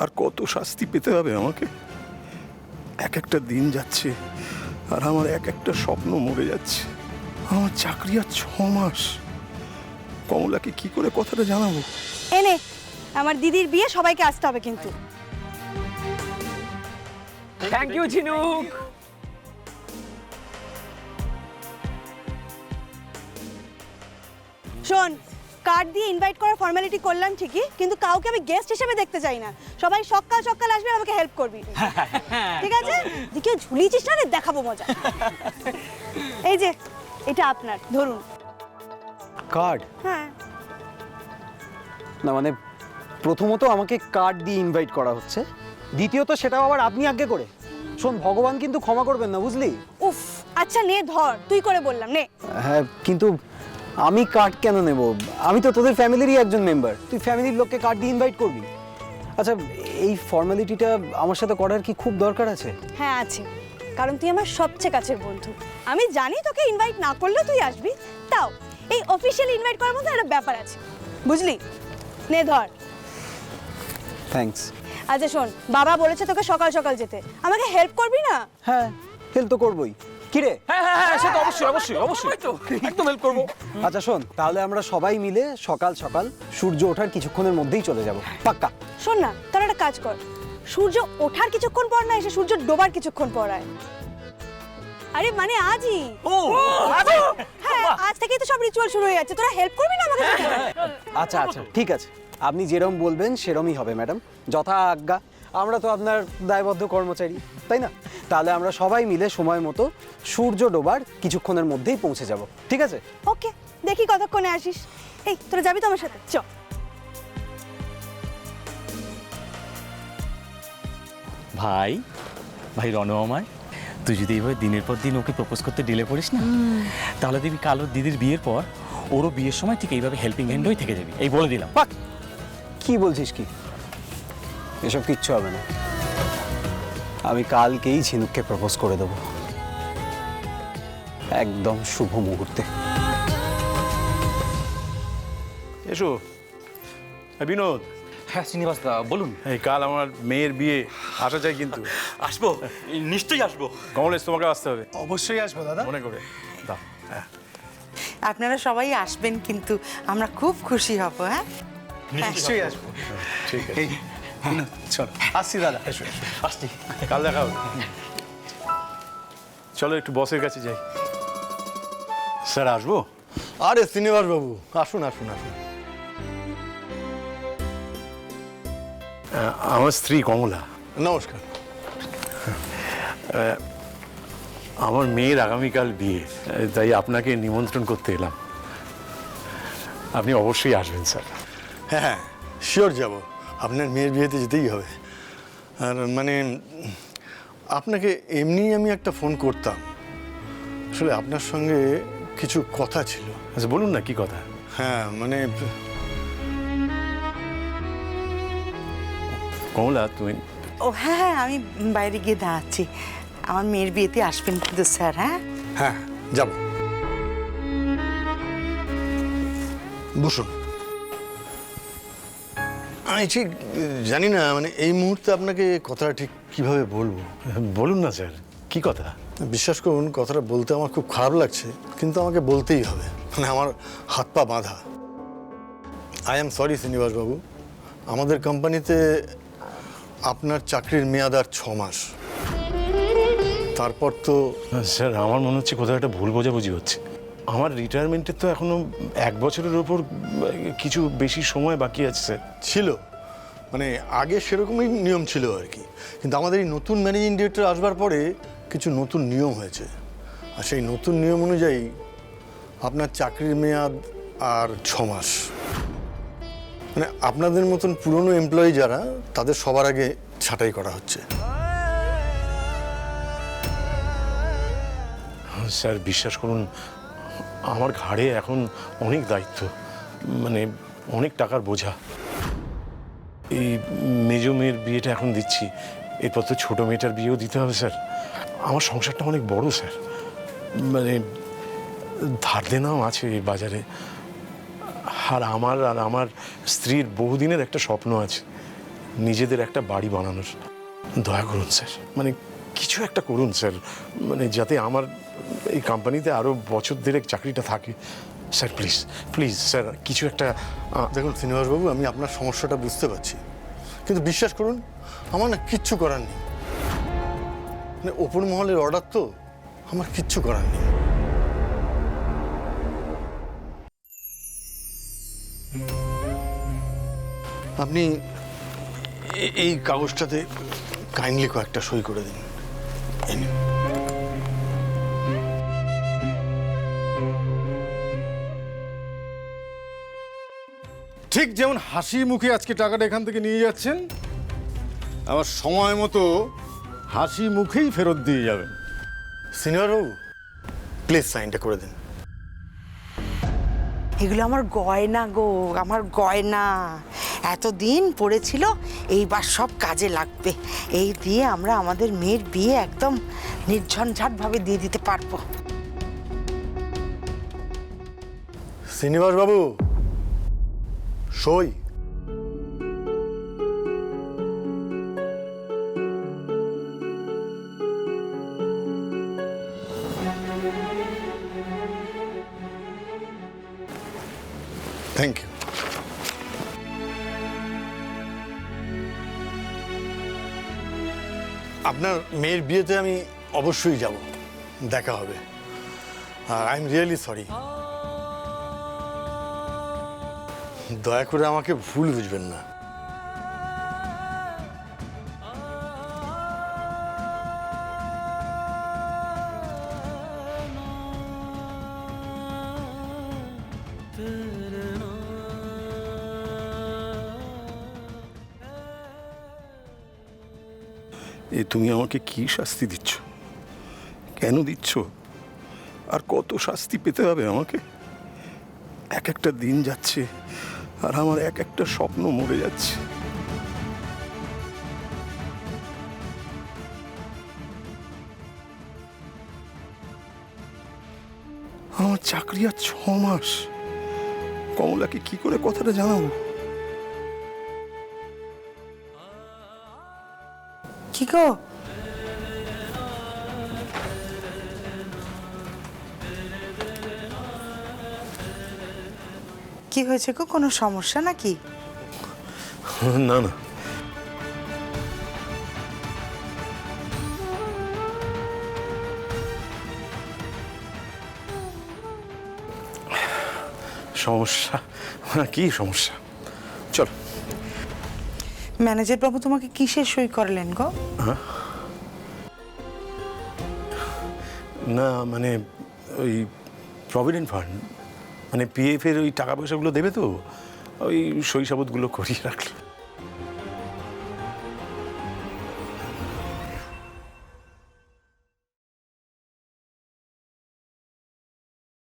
আর কত শাস্তি পেতে হবে আমাকে? এক একটা দিন যাচ্ছে আর আমার এক একটা স্বপ্ন মরে যাচ্ছে। আমার চাকরি আর 6 মাস। কমলাকে কি করে কথাটা জানাবো? এনে আমার দিদির বিয়ে, সবাইকে আসতে হবে কিন্তু। থ্যাংক ইউ ঝিনুক। শোন, কার্ড দিয়ে ইনভাইট করার ফর্মালিটি করলাম ঠিকই, কিন্তু কাউকে আমি গেস্ট হিসেবে দেখতে চাই না। সবাই সকাল সকাল আসবে আর আমাকে হেল্প করবি, ঠিক আছে? দিকে ঝুলিয়েছিস না রে, দেখাবো মজা। এই যে এটা আপনার, ধরুন। কার্ড? হ্যাঁ। না মানে প্রথমত আমাকে কার্ড দিয়ে ইনভাইট করা হচ্ছে, দ্বিতীয়ত সেটাও আবার আপনি আগে করে। শোন, ভগবান কিন্তু ক্ষমা করবেন না, বুঝলি? উফ, আচ্ছা নে ধর, তুই করে বললাম, নে। হ্যাঁ, কিন্তু আমি কার্ড কেন নেব? আমি তো তোদের ফ্যামিলিরই একজন মেম্বার। তুই ফ্যামিলির লোককে কার্ড দিয়ে ইনভাইট করবি? আচ্ছা, এই ফর্মালিটিটা আমার সাথে করার কি খুব দরকার আছে? হ্যাঁ আছে, কারণ তুই আমার সবচেয়ে কাছের বন্ধু। আমি জানি তোকে ইনভাইট না করলেও তুই আসবি, তাও এই অফিশিয়াল ইনভাইট করার মধ্যে একটা ব্যাপার আছে, বুঝলি? নে ধর। থ্যাঙ্কস। আচ্ছা শোন, বাবা বলেছে তোকে সকাল সকাল যেতে, আমাকে হেল্প করবি না? হ্যাঁ, হেল্প তো করবই। কি রে? হ্যাঁ হ্যাঁ হ্যাঁ, সে তো অবশ্যই অবশ্যই অবশ্যই তো, একদম হেল্প করবো। আচ্ছা শোন, তাহলে আমরা সবাই মিলে সকাল সকাল সূর্য ওঠার কিছুক্ষণের মধ্যেই চলে যাব, পাক্কা? শোন না, তাহলে একটা কাজ কর, সূর্য ওঠার কিছুক্ষণ পর না এসে সূর্য ডোবার কিছুক্ষণ পর আয়। আরে মানে আজই। ও আজই? হ্যাঁ, আজ থেকেই তো সব রিচুয়াল শুরু হয়ে যাচ্ছে, তোরা হেল্প করবি না আমাকে? আচ্ছা আচ্ছা, ঠিক আছে, আপনি যেরকম বলবেন সেরমই হবে ম্যাডাম, যথা আজ্ঞা। আমরা তো আপনার দায়বদ্ধ কর্মচারী, তাই না? তাহলে আমরা সবাই মিলে সময় মতো সূর্য ডোবার কিছুক্ষণের মধ্যেই পৌঁছে যাব, ঠিক আছে? ওকে, দেখি কতক্ষণে আসিস। এই তোরা যাবি তো আমার সাথে? চ। ভাই ভাই রণমায়, তুই যদি এইভাবে দিনের পর দিন ওকে প্রপোজ করতে ডিলে করিস না, তাহলে দেখবি কালো দিদির বিয়ের পর ওরও বিয়ের সময় ঠিক এইভাবে হেল্পিং হ্যান্ড হয়ে থেকে যাবি, এই বলে দিলাম। পাক! কি বলছিস কি? এসব কিচ্ছু হবে না। আমি কালকেই ঝিনুককে প্রপোজ করে দেবো, একদম শুভ মুহূর্তে। এসো। বিনোদ, হ্যাঁ শ্রীনিবাস দা বলুন। এই কাল আমার মেয়ের বিয়ে, আসা চাই কিন্তু। আসবো, নিশ্চয়ই আসবো। কমলেশ, তোমাকে আসতে হবে অবশ্যই আসবো দাদা। মনে করে। দাও। হ্যাঁ, আপনারা সবাই আসবেন, কিন্তু আমরা খুব খুশি হব। হ্যাঁ, নিশ্চয়ই আসবো। ঠিক আছে। চল, আসছি দাদা। এসো এসো, আসছি। কাল দেখা হবে। চলো একটু বসের কাছে যাই। স্যার আসবো? আরে শ্রীনিবাস বাবু, আসুন আসুন আসুন। আমার স্ত্রী কমলা। নমস্কার। আমার মেয়ের আগামীকাল বিয়ে, তাই আপনাকে নিমন্ত্রণ করতে এলাম। আপনি অবশ্যই আসবেন স্যার। হ্যাঁ, শিওর যাব। আপনার মেয়ের বিয়েতে যেতেই হবে। আর মানে আপনাকে এমনি আমি একটা ফোন করতাম, আসলে আপনার সঙ্গে কিছু কথা ছিল। আচ্ছা বলুন না, কি কথা? হ্যাঁ মানে কমলা, তুমি? ও হ্যাঁ হ্যাঁ, আমি বাইরে গিয়ে দাঁড়াচ্ছি। আমার মেয়ের বিয়েতে আসবেন কিন্তু স্যার। হ্যাঁ হ্যাঁ, যাব। বসুন। আমি ঠিক জানি না মানে এই মুহূর্তে আপনাকে কথাটা ঠিক কিভাবে বলবো। বলুন না স্যার, কি কথা? বিশ্বাস করুন, কথাটা বলতে আমার খুব খারাপ লাগছে, কিন্তু আমাকে বলতেই হবে। মানে আমার হাত পা বাঁধা। আই এম সরি শ্রীনিবাস বাবু, আমাদের কোম্পানিতে আপনার চাকরির মেয়াদ আর 6 মাস। তারপর তো স্যার, আমার মনে হচ্ছে কোথাও একটা ভুল বোঝাবুঝি হচ্ছে। আমার রিটায়ারমেন্টের তো এখনো 1 বছরের ওপর কিছু বেশি সময় বাকি আছে স্যার। ছিল, মানে আগে সেরকমই নিয়ম ছিল আর কি, কিন্তু আমাদের এই নতুন ম্যানেজিং ডিরেক্টর আসবার পরে কিছু নতুন নিয়ম হয়েছে। আর সেই নতুন নিয়ম অনুযায়ী আপনার চাকরির মেয়াদ আর 6 মাস। মানে আপনাদের মতন পুরনো এমপ্লয়ি যারা, তাদের সবার আগে ছাঁটাই করা হচ্ছে। স্যার বিশ্বাস করুন, আমার ঘাড়ে এখন অনেক দায়িত্ব, মানে অনেক টাকার বোঝা। এই মেজ মেয়ের বিয়েটা এখন দিচ্ছি, এরপর তো ছোটো মেয়েটার বিয়েও দিতে হবে স্যার। আমার সংসারটা অনেক বড় স্যার, মানে ধার দেনাও আছে এই বাজারে। আর আমার স্ত্রীর বহুদিনের একটা স্বপ্ন আছে, নিজেদের একটা বাড়ি বানানোর। দয়া করুন স্যার, মানে কিছু একটা করুন স্যার, মানে যাতে আমার এই কোম্পানিতে আরও বছর দেড়েক চাকরিটা থাকে। স্যার প্লিজ প্লিজ স্যার, কিছু একটা দেখুন শ্রীনিবাসবাবু, আমি আপনার সমস্যাটা বুঝতে পারছি, কিন্তু বিশ্বাস করুন আমার না কিচ্ছু করার নেই। মানে ওপর মহলের অর্ডার তো, আমার কিচ্ছু করার নেই। আপনি এই কাগজটাতে কাইন্ডলি কয়েকটা সই করে দিন। এই নিন। ঠিক যেমন হাসি মুখে আজকে টাকাটা এখান থেকে নিয়ে যাচ্ছেন, আবার সময় মতো হাসি মুখেই ফেরত দিয়ে যাবেন। শ্রীনিবাসবাবু প্লিজ সাইনটা করে দিন। এগুলো আমার গয়না গো, আমার গয়না এতদিন পড়েছিল, এইবার সব কাজে লাগবে। এই দিয়ে আমরা আমাদের মেয়ের বিয়ে একদম নির্ঝঞ্ঝাটভাবে দিয়ে দিতে পারবো। শ্রীনিবাসবাবু সই। Thank you. আপনার মেয়ের বিয়েতে আমি অবশ্যই যাব, দেখা হবে। আর আই এম রিয়েলি সরি। দয়া করে আমাকে ভুল বুঝবেন না। তুমি আমাকে কি শাস্তি দিচ্ছ? কেন দিচ্ছ? আর কত শাস্তি পেতে হবে আমাকে? এক একটা দিন যাচ্ছে আর আমার এক একটা স্বপ্ন মরে যাচ্ছে। আমার চাকরি আর 6 মাস। কমলাকে কি করে কথাটা জানাবো? কি গো, কি হয়েছে গো? কোনো সমস্যা নাকি? না না, সমস্যা কি সমস্যা? চলো। ম্যানেজার বাবু তোমাকে কিসের সই করলেন গো? না মানে ওই প্রভিডেন্ট ফান্ড, মানে পিএফ এর ওই টাকা পয়সাগুলো দেবে তো, ওই সই সাবুতগুলো করিয়ে রাখলো।